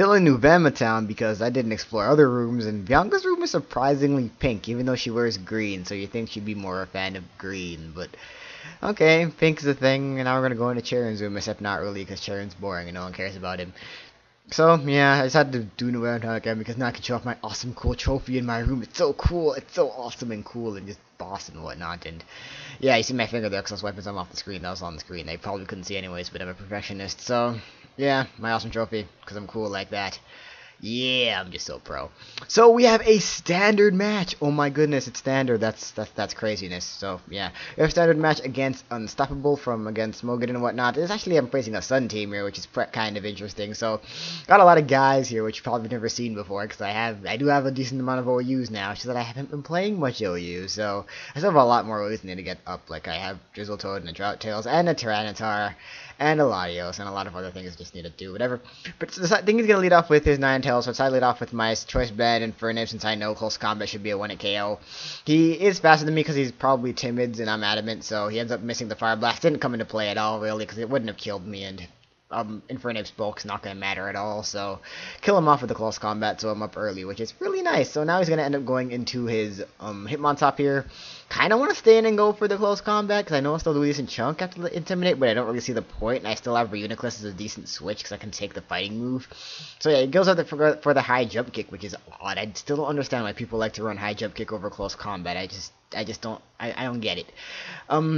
still in Nuvema Town because I didn't explore other rooms, and Bianca's room is surprisingly pink, even though she wears green, so you think she'd be more a fan of green, but okay, pink's the thing, and now we're gonna go into Charon's room, except not really, because Charon's boring and no one cares about him. So, yeah, I just had to do Nuvema Town again because now I can show off my awesome cool trophy in my room. It's so cool, it's so awesome and cool and just boss and whatnot, and yeah, you see my finger there because I was wiping some off the screen. That was on the screen. They probably couldn't see anyways, but I'm a perfectionist. So, yeah, my awesome trophy because I'm cool like that. Yeah, I'm just so pro. So we have a standard match. Oh my goodness, it's standard. That's craziness. So yeah, we have a standard match against Unstoppable from against Mogan and whatnot. It's actually I'm facing a Sun team here, which is kind of interesting. So got a lot of guys here, which you've probably never seen before, because I do have a decent amount of OUs now. It's just that I haven't been playing much OU, so I still have a lot more OUs need to get up. Like I have Drizzle Toad and a Drought Tails and a Tyranitar and a Latios, and a lot of other things I just need to do, whatever. But the thing he's going to lead off with is Ninetales, so I lead off with my choice bed and Infernape, since I know close combat should be a 1-hit KO. He is faster than me because he's probably timid and I'm adamant, so he ends up missing the Fire Blast. Didn't come into play at all, really, because it wouldn't have killed me, and Infernape's bulk's not going to matter at all, so kill him off with the close combat, so I'm up early, which is really nice. So now he's going to end up going into his Hitmontop here. Kind of want to stay in and go for the close combat, because I know I'll still do a decent chunk after the Intimidate, but I don't really see the point, and I still have Reuniclus as a decent switch, because I can take the fighting move. So yeah, he goes out there for the high jump kick, which is odd. I still don't understand why people like to run high jump kick over close combat. I just don't get it.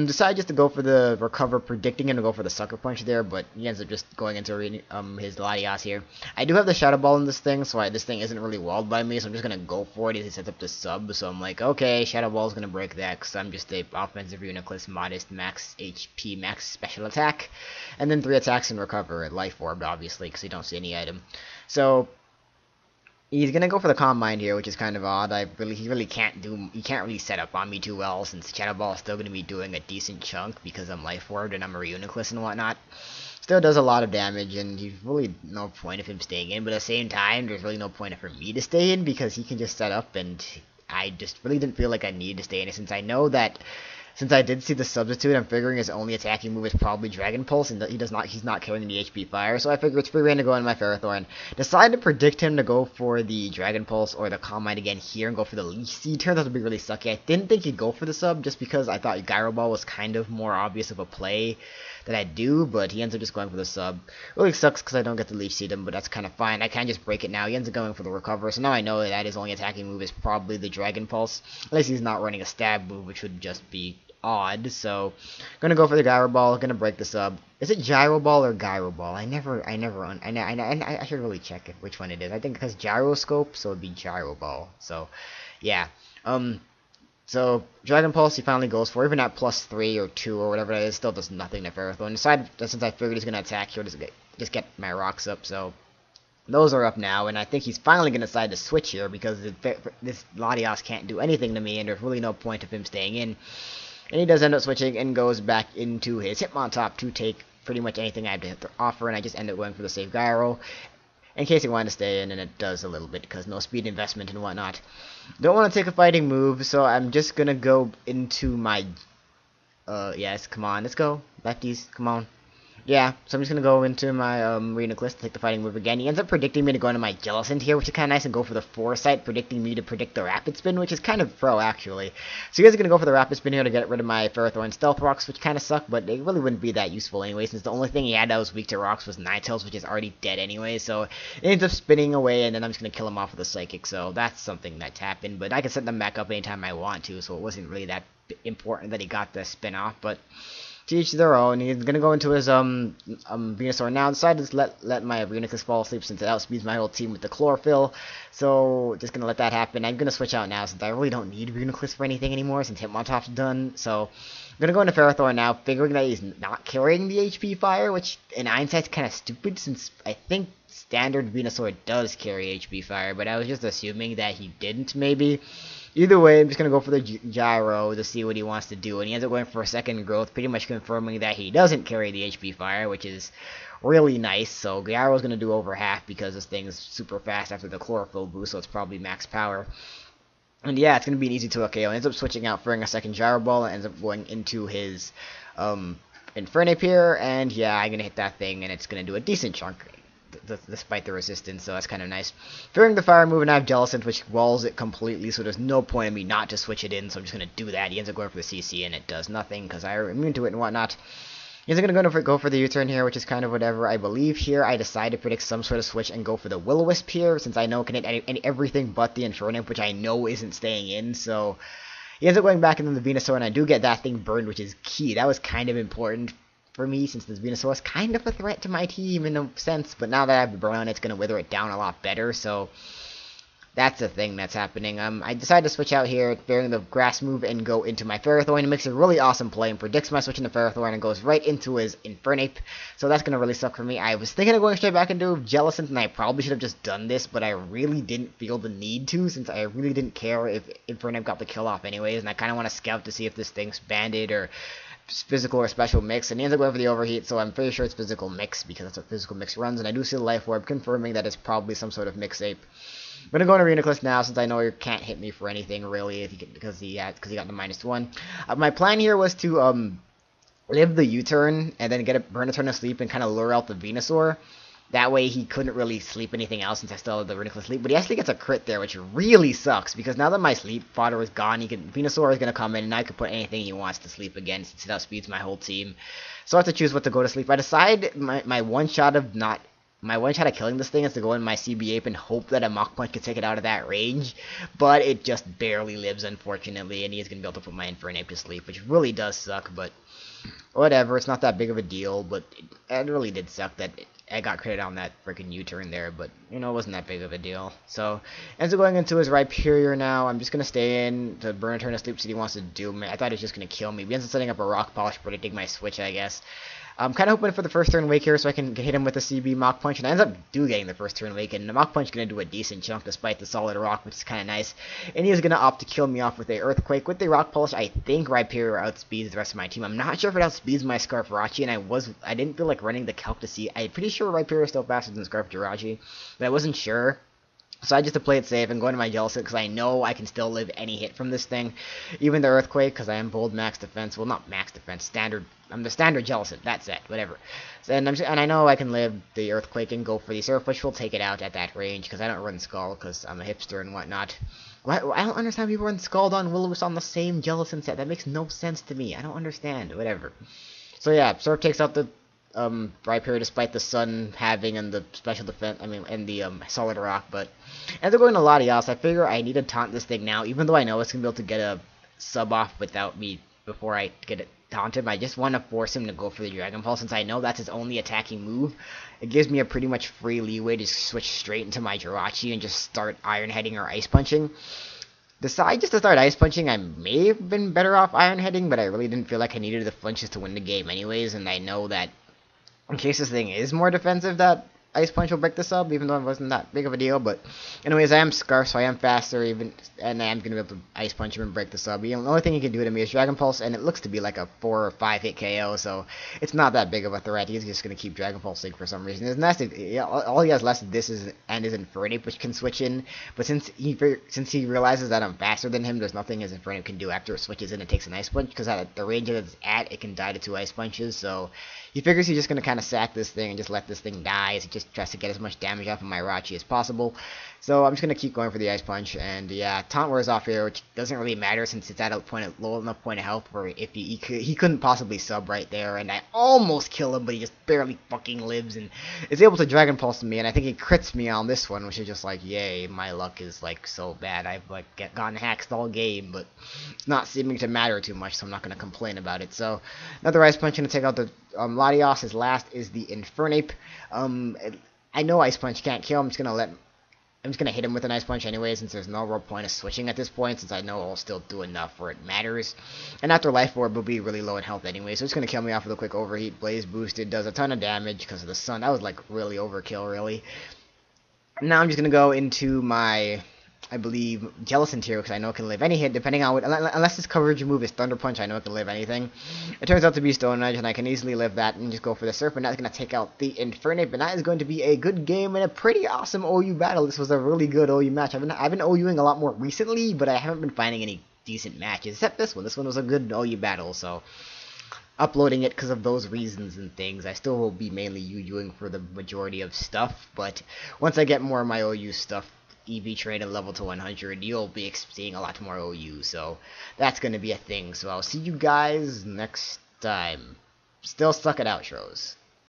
Decided just to go for the recover, predicting him to go for the sucker punch there, but he ends up just going into his Latias here. I do have the Shadow Ball in this thing, so this thing isn't really walled by me, so I'm just gonna go for it as he sets up the sub. So I'm like, okay, Shadow Ball's gonna break that, because I'm just a offensive Reuniclus, modest, max HP, max special attack, and then 3 attacks and recover at Life Orb, obviously, because you don't see any item. So he's gonna go for the Calm Mind here, which is kind of odd. He can't really set up on me too well, since Shadow Ball is still gonna be doing a decent chunk because I'm Life Orb and I'm a Reuniclus and whatnot. Still does a lot of damage, and there's really no point of him staying in, but at the same time, there's really no point for me to stay in, because he can just set up, and I just really didn't feel like I needed to stay in it, since I know that since I did see the substitute, I'm figuring his only attacking move is probably Dragon Pulse, and he's not carrying the HP Fire, so I figure it's free reign to go into my Ferrothorn. Decided to predict him to go for the Dragon Pulse or the Calm Mind again here and go for the Leech Seed. Turns out to be really sucky. I didn't think he'd go for the sub, just because I thought Gyro Ball was kind of more obvious of a play that I do, but he ends up just going for the sub. Really sucks because I don't get to Leech Seed him, but that's kind of fine. I can just break it now. He ends up going for the Recover, so now I know that his only attacking move is probably the Dragon Pulse, unless he's not running a stab move, which would just be odd. So gonna go for the Gyro Ball, gonna break the sub. Is it Gyro Ball or Gyro Ball? I should really check which one it is. I think it has Gyroscope, so it'd be Gyro Ball. So yeah. So Dragon Pulse he finally goes for, even at +3 or 2 or whatever it is, still does nothing to Ferrothorn. Decided that since I figured he's gonna attack here, just get my rocks up, so those are up now, and I think he's finally going to decide to switch here, because this Latias can't do anything to me, and there's really no point of him staying in. And he does end up switching and goes back into his Hitmontop to take pretty much anything I have to offer, and I just end up going for the Save Gyro, in case he wanted to stay in, and it does a little bit, because no speed investment and whatnot. Don't want to take a fighting move, so I'm just going to go into my... yes, come on, let's go. Lefties, come on. Yeah, so I'm just going to go into my Reuniclus to take the fighting move again. He ends up predicting me to go into my Jellicent here, which is kind of nice, and go for the Foresight, predicting me to predict the Rapid Spin, which is kind of pro, actually. So you guys are going to go for the Rapid Spin here to get rid of my Ferrothorn Stealth Rocks, which kind of suck, but it really wouldn't be that useful anyway, since the only thing he had that was weak to rocks was Ninetales, which is already dead anyway, so it ends up spinning away, and then I'm just going to kill him off with a Psychic, so that's something that's happened, but I can set them back up anytime I want to, so it wasn't really that important that he got the spin off, but to each their own. He's gonna go into his Venusaur now. Decided to let my Reuniclus fall asleep, since it outspeeds my whole team with the Chlorophyll. So just gonna let that happen. I'm gonna switch out now, since I really don't need Reuniclus for anything anymore, since Hitmontop's done. So I'm gonna go into Ferrothorn now, figuring that he's not carrying the HP Fire, which in hindsight's kind of stupid, since I think standard Venusaur does carry HP Fire, but I was just assuming that he didn't, maybe. Either way, I'm just going to go for the Gyro to see what he wants to do, and he ends up going for a second growth, pretty much confirming that he doesn't carry the HP Fire, which is really nice. So Gyro's going to do over half, because this thing's super fast after the Chlorophyll boost, so it's probably max power. And yeah, it's going to be an easy 2 KO. He ends up switching out for a second Gyro Ball, and ends up going into his Infernape here, and yeah, I'm going to hit that thing, and it's going to do a decent chunk. despite the resistance, so that's kind of nice. Fearing the fire move, and I have Jellicent, which walls it completely, so there's no point in me not to switch it in, so I'm just going to do that. He ends up going for the CC, and it does nothing, because I'm immune to it and whatnot. He's going to go for the U-turn here, which is kind of whatever. I believe here I decide to predict some sort of switch and go for the Will-O-Wisp here, since I know it can hit everything but the Inferno, which I know isn't staying in, so he ends up going back into the Venusaur, and I do get that thing burned, which is key. That was kind of important for me, since this Venusaur is kind of a threat to my team in a sense, but now that I have the burn on, it's going to wither it down a lot better, so that's the thing that's happening. I decided to switch out here, fearing the grass move, and go into my Ferrothorn. It makes a really awesome play and predicts my switch into Ferrothorn and goes right into his Infernape. So that's going to really suck for me. I was thinking of going straight back into Jellicent, and I probably should have just done this, but I really didn't feel the need to, since I really didn't care if Infernape got the kill off anyways, and I kind of want to scout to see if this thing's banded or physical or special mix, and he ends up going for the overheat, so I'm pretty sure it's physical mix, because that's what physical mix runs, and I do see the life orb confirming that it's probably some sort of mix ape. I'm going to go into Arena Cliff now, since I know he can't hit me for anything, really, because he got the -1. My plan here was to live the U-turn, and then burn a turn of sleep, and kind of lure out the Venusaur. That way he couldn't really sleep anything else, since I still had the Arena Cliff sleep, but he actually gets a crit there, which really sucks, because now that my sleep fodder is gone, Venusaur is going to come in, and I can put anything he wants to sleep again, since it outspeeds my whole team. So I have to choose what to go to sleep. I decide my one shot of killing this thing is to go in my CB Ape and hope that a Mach Punch can take it out of that range, but it just barely lives, unfortunately, and he's going to be able to put my Infernape to sleep, which really does suck, but whatever, it's not that big of a deal, but it really did suck that I got credit on that freaking U-turn there, but, you know, it wasn't that big of a deal. So, ends up going into his Rhyperior now. I'm just going to stay in to burn a turn of sleep, so he wants to do me. I thought he was just going to kill me. He ends up setting up a Rock Polish, predicting my switch, I guess. I'm kind of hoping for the first turn wake here so I can hit him with a CB Mach Punch, and I end up getting the first turn wake, and the Mach Punch is going to do a decent chunk despite the solid rock, which is kind of nice. And he is going to opt to kill me off with a Earthquake. With the Rock Polish, I think Rhyperior outspeeds the rest of my team. I'm not sure if it outspeeds my Scarfarachi, and I didn't feel like running the calc to see. I'm pretty sure Rhyperior is still faster than Scarfarachi, but I wasn't sure. So I just to play it safe and go into my Jellicent, because I know I can still live any hit from this thing. Even the Earthquake, because I am bold max defense. Well, not max defense, standard. I'm the standard Jellicent, that's it, whatever. So, and I know I can live the Earthquake and go for the Surf, which will take it out at that range, because I don't run Skull, because I'm a hipster and whatnot. I don't understand people run Scald on Will-O-Wisp on the same Jellicent set. That makes no sense to me. I don't understand, whatever. So yeah, Surf takes out the Rhyperior despite the Sun having and the special defense, and the solid rock, but as I'm going to Latias, I figure I need to taunt this thing now, even though I know it's going to be able to get a sub off without me before I get it taunted. I just want to force him to go for the Dragon Pulse, since I know that's his only attacking move. It gives me a pretty much free leeway to switch straight into my Jirachi and just start Iron Heading or Ice Punching. Decide just to start Ice Punching, I may have been better off Iron Heading, but I really didn't feel like I needed the flinches to win the game anyways, and I know that in case this thing is more defensive, that Ice Punch will break the sub, even though it wasn't that big of a deal. But anyways, I am Scarf, so I am faster, and I am going to be able to Ice Punch him and break the sub. The only thing he can do to me is Dragon Pulse, and it looks to be like a 4 or 5 hit KO, so it's not that big of a threat. He's just going to keep Dragon Pulsing for some reason. All he has less of this is Infernape, which can switch in, but since he realizes that I'm faster than him, there's nothing his Infernape can do after it switches in and takes an Ice Punch, because at the range that it's at, it can die to 2 Ice Punches, so he figures he's just going to kind of sack this thing and just let this thing die as he just tries to get as much damage off of my Rachi as possible. So I'm just going to keep going for the Ice Punch, and yeah, Taunt wears off here, which doesn't really matter since it's at a low enough point of health where if he couldn't possibly sub right there, and I almost kill him, but he just barely fucking lives and is able to Dragon Pulse me, and I think he crits me on this one, which is just like, yay, my luck is like so bad. I've like gotten hacked all game, but it's not seeming to matter too much, so I'm not going to complain about it. So another Ice Punch going to take out the Latios. His last is the Infernape. I know Ice Punch can't kill him. I'm just gonna hit him with an Ice Punch anyway, since there's no real point of switching at this point, since I know I'll still do enough where it matters. And after Life Orb will be really low in health anyway, so it's gonna kill me off with a quick Overheat. Blaze boosted, does a ton of damage because of the sun. That was like really overkill, really. Now I'm just gonna go into my, I believe, Jellicent here, because I know it can live any hit, depending on what, unless its coverage move is Thunder Punch, I know it can live anything. It turns out to be Stone Edge, and I can easily live that and just go for the Surf, and that's going to take out the Infernape, and that is going to be a good game and a pretty awesome OU battle. This was a really good OU match. I've been OUing a lot more recently, but I haven't been finding any decent matches, except this one. This one was a good OU battle, so uploading it because of those reasons and things. I still will be mainly UUing for the majority of stuff, but once I get more of my OU stuff, EV train and level to 100, you'll be seeing a lot more OU, so that's going to be a thing. So I'll see you guys next time. Still suck at outros.